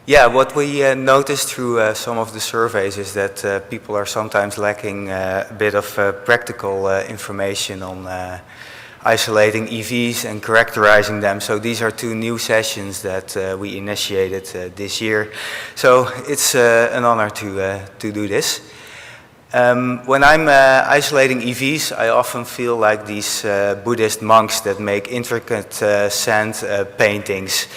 Yeah, what we noticed through some of the surveys is that people are sometimes lacking a bit of practical information on isolating EVs and characterizing them. So these are two new sessions that we initiated this year. So it's an honor to do this. When I'm isolating EVs, I often feel like these Buddhist monks that make intricate sand paintings.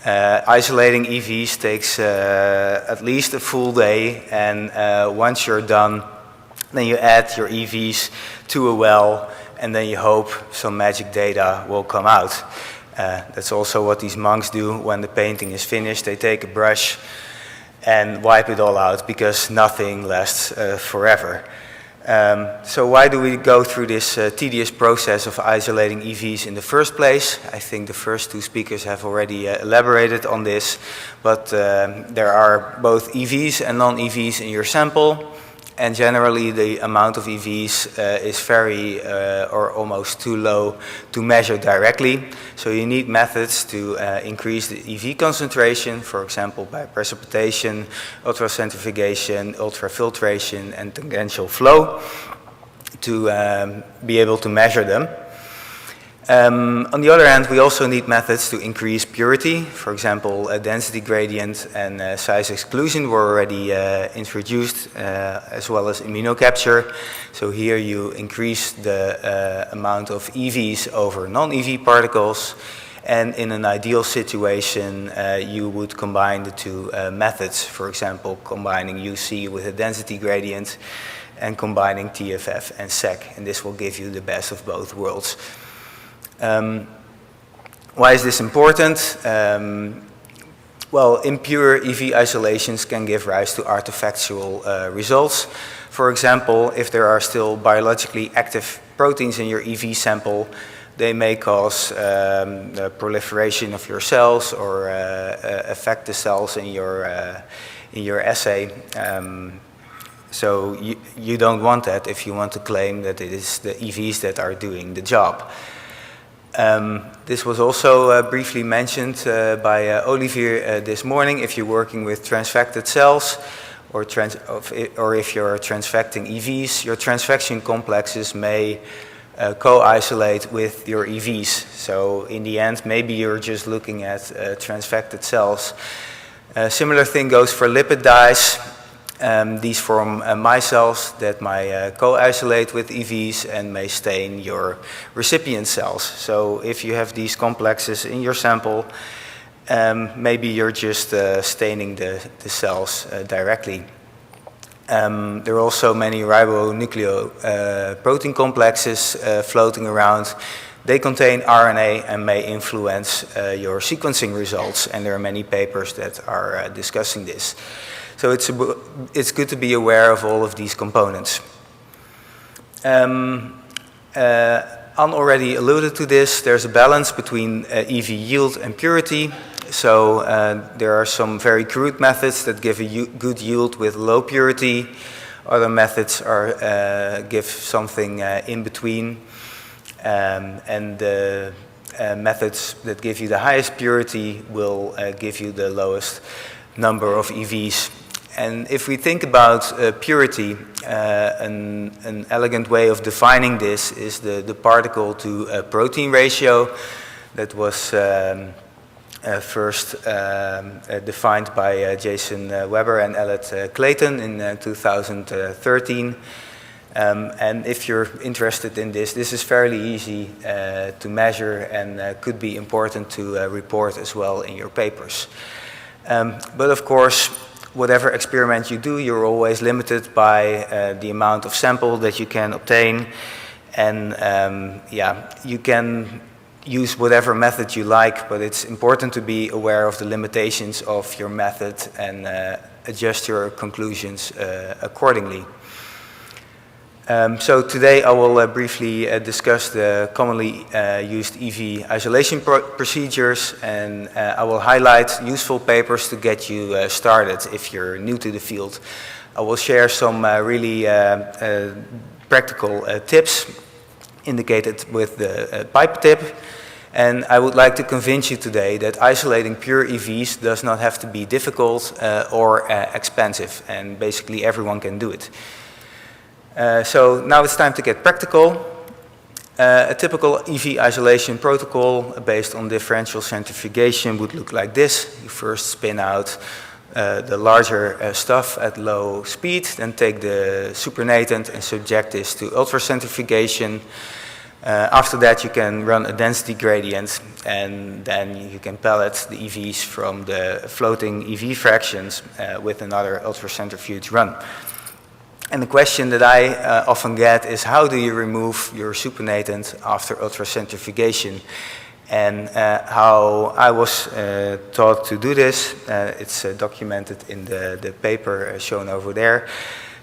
Isolating EVs takes at least a full day, and once you're done, then you add your EVs to a well, and then you hope some magic data will come out. That's also what these monks do when the painting is finished. They take a brush and wipe it all out, because nothing lasts forever. So why do we go through this tedious process of isolating EVs in the first place? I think the first two speakers have already elaborated on this, but there are both EVs and non-EVs in your sample, and generally the amount of EVs is very or almost too low to measure directly. So you need methods to increase the EV concentration, for example by precipitation, ultracentrifugation, ultrafiltration, and tangential flow, to be able to measure them. On the other hand, we also need methods to increase purity. For example, a density gradient and size exclusion were already introduced, as well as immunocapture. So here you increase the amount of EVs over non-EV particles, and in an ideal situation you would combine the two methods. For example, combining UC with a density gradient and combining TFF and SEC, and this will give you the best of both worlds. Why is this important? Well, impure EV isolations can give rise to artifactual results. For example, if there are still biologically active proteins in your EV sample, they may cause the proliferation of your cells or affect the cells in your assay. So you don't want that if you want to claim that it is the EVs that are doing the job. This was also briefly mentioned by Olivier this morning. If you're working with transfected cells or if you're transfecting EVs, your transfection complexes may co-isolate with your EVs. So in the end, maybe you're just looking at transfected cells. Similar thing goes for lipid dyes. These form micelles that may co-isolate with EVs and may stain your recipient cells. So if you have these complexes in your sample, maybe you're just staining the cells directly. There are also many ribonucleoprotein complexes floating around. They contain RNA and may influence your sequencing results, and there are many papers that are discussing this. So it's good to be aware of all of these components. Anne already alluded to this. There's a balance between EV yield and purity. So there are some very crude methods that give a good yield with low purity. Other methods give something in between. And the methods that give you the highest purity will give you the lowest number of EVs. And if we think about purity, an elegant way of defining this is the particle to protein ratio that was first defined by Jason Weber and Elliot Clayton in 2013. And if you're interested in this is fairly easy to measure and could be important to report as well in your papers. But of course, whatever experiment you do, you're always limited by the amount of sample that you can obtain. And yeah, you can use whatever method you like, but it's important to be aware of the limitations of your method and adjust your conclusions accordingly. So today I will briefly discuss the commonly used EV isolation procedures, and I will highlight useful papers to get you started if you're new to the field. I will share some really practical tips indicated with the pipe tip, And I would like to convince you today that isolating pure EVs does not have to be difficult or expensive, and basically everyone can do it. So now it's time to get practical. A typical EV isolation protocol based on differential centrifugation would look like this. You first spin out the larger stuff at low speed, then take the supernatant and subject this to ultracentrifugation. After that you can run a density gradient, and then you can pellet the EVs from the floating EV fractions with another ultracentrifuge run. And the question that I often get is, how do you remove your supernatant after ultracentrifugation? And how I was taught to do this, it's documented in the paper shown over there.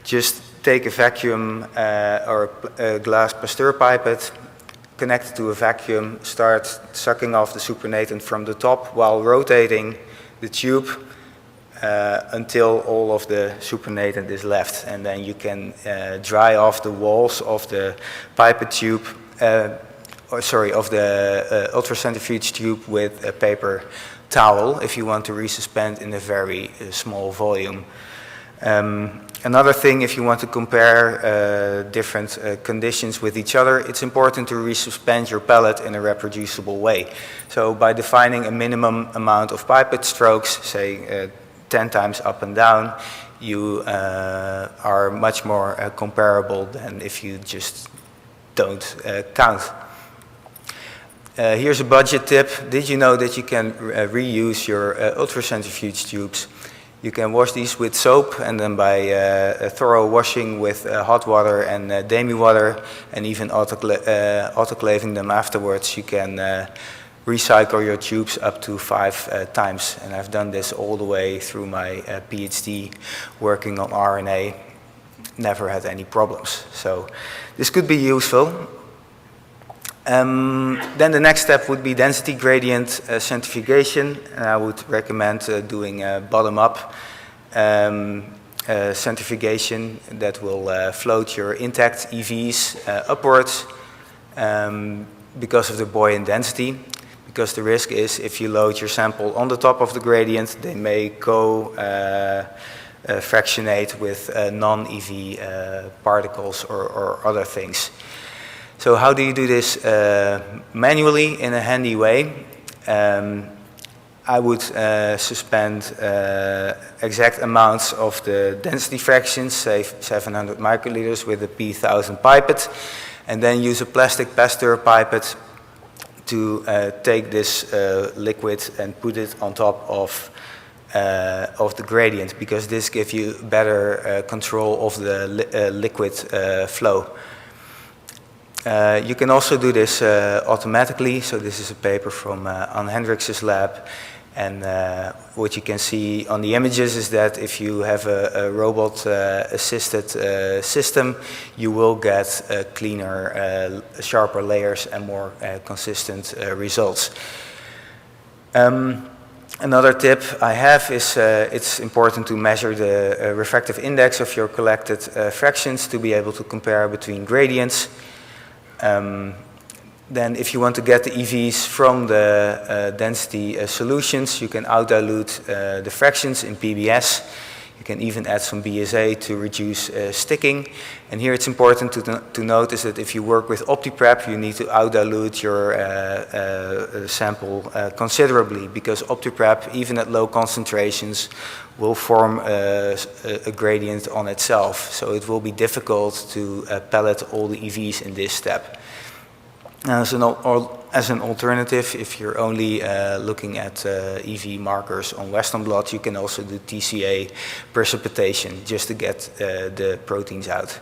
Just take a vacuum or a glass Pasteur pipette, connect it to a vacuum, start sucking off the supernatant from the top while rotating the tube until all of the supernatant is left. And then you can dry off the walls of the pipette tube, of the ultracentrifuge tube with a paper towel if you want to resuspend in a very small volume. Another thing, if you want to compare different conditions with each other, it's important to resuspend your pellet in a reproducible way. So by defining a minimum amount of pipette strokes, say 10 times up and down, you are much more comparable than if you just don't count. Here's a budget tip. Did you know that you can reuse your ultracentrifuge tubes? You can wash these with soap, and then by a thorough washing with hot water and demi water, and even autoclaving them afterwards, you can recycle your tubes up to 5 times. And I've done this all the way through my PhD working on RNA. Never had any problems. So this could be useful. Then the next step would be density gradient centrifugation. And I would recommend doing a bottom-up centrifugation that will float your intact EVs upwards because of the buoyant density. Because the risk is, if you load your sample on the top of the gradient, they may fractionate with non-EV particles or other things. So how do you do this manually in a handy way? I would suspend exact amounts of the density fractions, say 700 microliters with a P1000 pipette, and then use a plastic Pasteur pipette to take this liquid and put it on top of the gradient, because this gives you better control of the liquid flow. You can also do this automatically. So this is a paper from Anne Hendricks' lab, and what you can see on the images is that if you have a robot assisted system, you will get cleaner, sharper layers and more consistent results. Another tip I have is it's important to measure the refractive index of your collected fractions to be able to compare between gradients. Then if you want to get the EVs from the density solutions, you can out-dilute the fractions in PBS. You can even add some BSA to reduce sticking. And here it's important to notice that if you work with OptiPrep, you need to out-dilute your sample considerably, because OptiPrep, even at low concentrations, will form a gradient on itself. So it will be difficult to pellet all the EVs in this step. As an alternative, if you're only looking at EV markers on Western blot, you can also do TCA precipitation just to get the proteins out.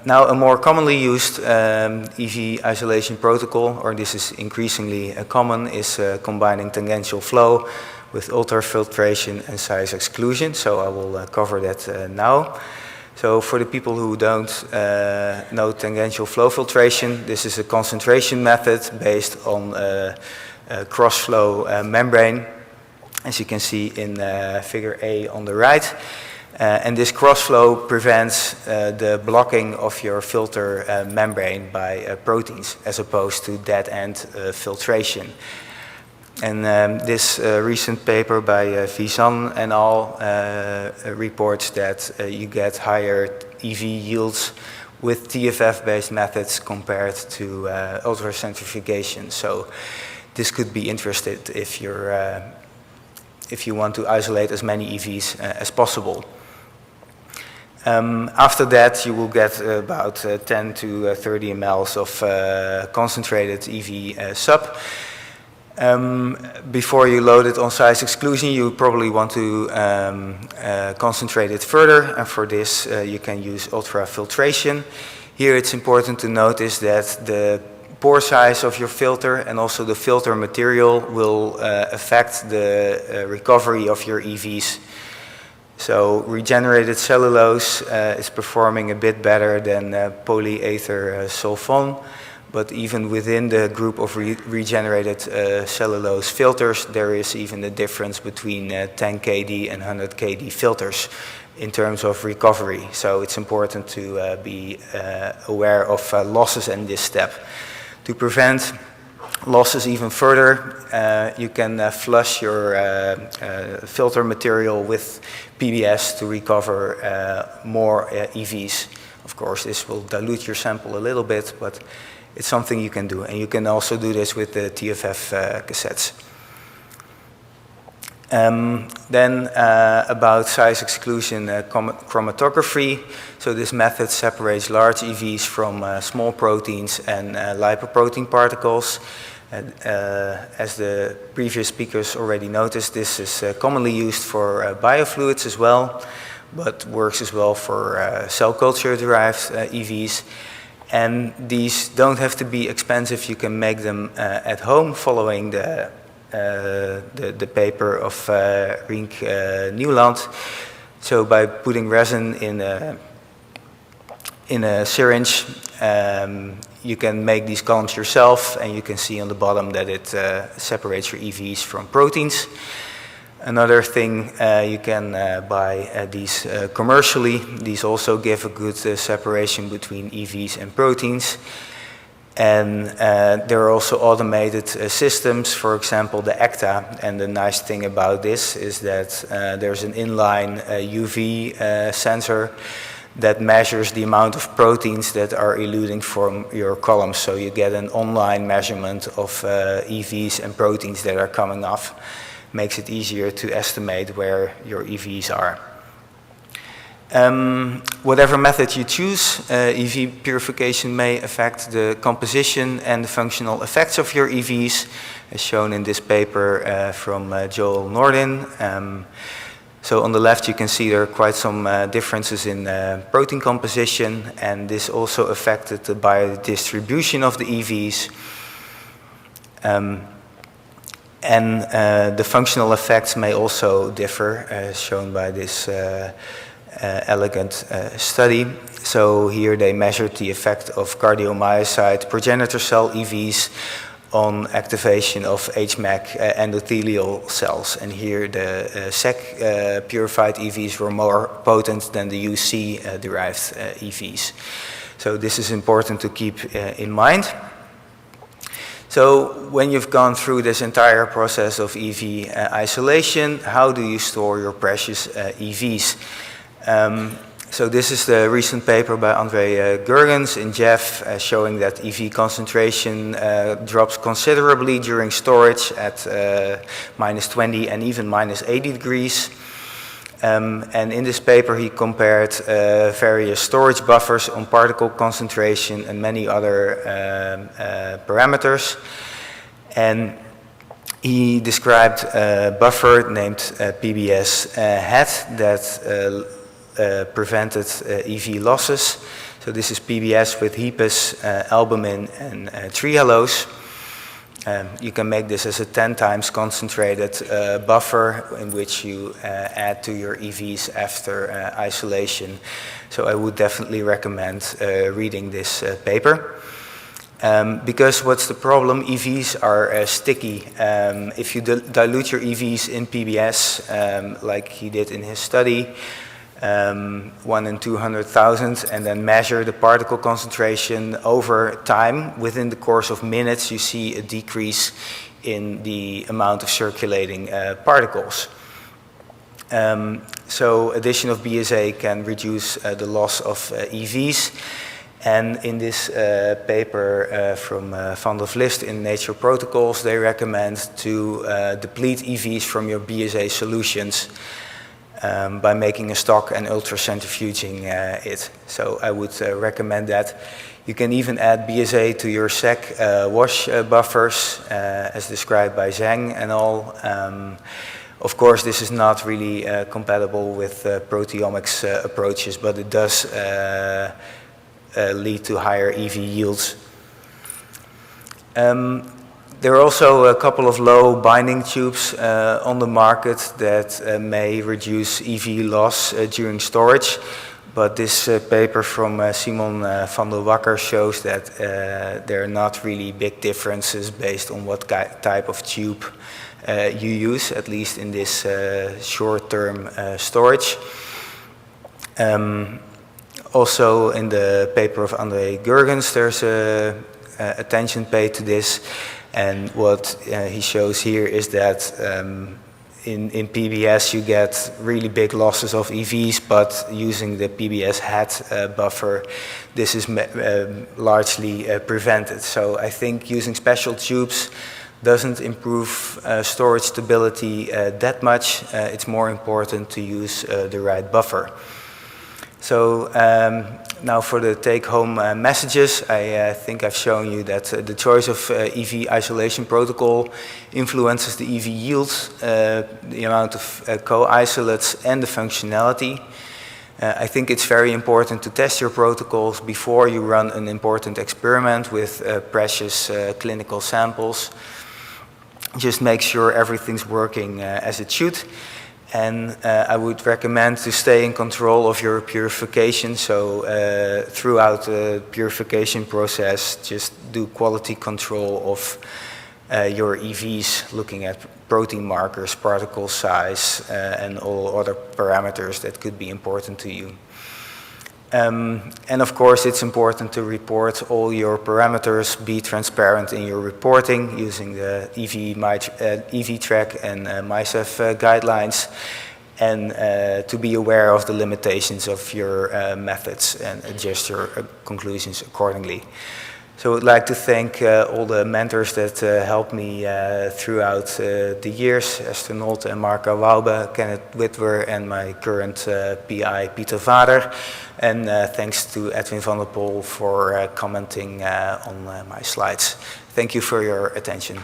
Now, a more commonly used EV isolation protocol, or this is increasingly common, is combining tangential flow with ultrafiltration and size exclusion. So I will cover that now. So for the people who don't know tangential flow filtration, this is a concentration method based on a cross-flow membrane, as you can see in figure A on the right. And this crossflow prevents the blocking of your filter membrane by proteins as opposed to dead-end filtration. And this recent paper by Vizan et al. Reports that you get higher EV yields with TFF-based methods compared to ultracentrifugation. So this could be interesting if you want to isolate as many EVs as possible. After that, you will get about 10 to 30 mLs of concentrated EV sub. Before you load it on size exclusion, you probably want to concentrate it further, and for this you can use ultrafiltration. Here it's important to notice that the pore size of your filter and also the filter material will affect the recovery of your EVs. So regenerated cellulose is performing a bit better than polyether sulfone. But even within the group of regenerated cellulose filters, there is even a difference between 10 kD and 100 kD filters in terms of recovery. So it's important to be aware of losses in this step. To prevent losses even further, you can flush your filter material with PBS to recover more EVs. Of course, this will dilute your sample a little bit, but it's something you can do, and you can also do this with the TFF cassettes. Then about size exclusion chromatography. So this method separates large EVs from small proteins and lipoprotein particles. As the previous speakers already noticed, this is commonly used for biofluids as well, but works as well for cell culture derived EVs. And these don't have to be expensive. You can make them at home following the paper of Rink Nieuwland. So by putting resin in a syringe, you can make these columns yourself, and you can see on the bottom that it separates your EVs from proteins. Another thing, you can buy these commercially. These also give a good separation between EVs and proteins. And there are also automated systems, for example, the ECTA. And the nice thing about this is that there's an inline UV sensor that measures the amount of proteins that are eluding from your columns. So you get an online measurement of EVs and proteins that are coming off. Makes it easier to estimate where your EVs are. Whatever method you choose, EV purification may affect the composition and the functional effects of your EVs, as shown in this paper from Joel Nordin. So on the left you can see there are quite some differences in protein composition, and this also affected the biodistribution of the EVs. And the functional effects may also differ, as shown by this elegant study. So here they measured the effect of cardiomyocyte progenitor cell EVs on activation of HMAC endothelial cells. And here the SEC purified EVs were more potent than the UC derived EVs. So this is important to keep in mind. So when you've gone through this entire process of EV isolation, how do you store your precious EVs? So this is the recent paper by Andre Gergens in Jeff showing that EV concentration drops considerably during storage at -20 and even -80 degrees. And in this paper he compared various storage buffers on particle concentration and many other parameters. And he described a buffer named PBS hat that prevented EV losses. So this is PBS with HEPAS, albumin and trehalose. You can make this as a 10 times concentrated buffer in which you add to your EVs after isolation. So I would definitely recommend reading this paper. Because what's the problem? EVs are sticky. If you dilute your EVs in PBS, like he did in his study, 1 in 200,000, and then measure the particle concentration over time. Within the course of minutes, you see a decrease in the amount of circulating particles. So addition of BSA can reduce the loss of EVs. And in this paper from Van der Vlist in Nature Protocols, they recommend to deplete EVs from your BSA solutions by making a stock and ultracentrifuging it. So I would recommend that. You can even add BSA to your SEC wash buffers, as described by Zhang and all. Of course, this is not really compatible with proteomics approaches, but it does lead to higher EV yields. There are also a couple of low binding tubes on the market that may reduce EV loss during storage, but this paper from Simon van der Wakker shows that there are not really big differences based on what type of tube you use, at least in this short-term storage. Also in the paper of André Gurgens, there's attention paid to this, and what he shows here is that in PBS you get really big losses of EVs, but using the PBS hat buffer, this is largely prevented. So I think using special tubes doesn't improve storage stability that much. It's more important to use the right buffer. So now for the take-home messages, I think I've shown you that the choice of EV isolation protocol influences the EV yields, the amount of co-isolates, and the functionality. I think it's very important to test your protocols before you run an important experiment with precious clinical samples. Just make sure everything's working as it should. And I would recommend to stay in control of your purification. So throughout the purification process, just do quality control of your EVs, looking at protein markers, particle size, and all other parameters that could be important to you. And of course, it's important to report all your parameters, be transparent in your reporting using the EV track and MISEV guidelines, and to be aware of the limitations of your methods and adjust your conclusions accordingly. So I would like to thank all the mentors that helped me throughout the years, Esther Nolte and Marka Waube, Kenneth Witwer, and my current PI, Pieter Vader. And thanks to Edwin van der Pol for commenting on my slides. Thank you for your attention.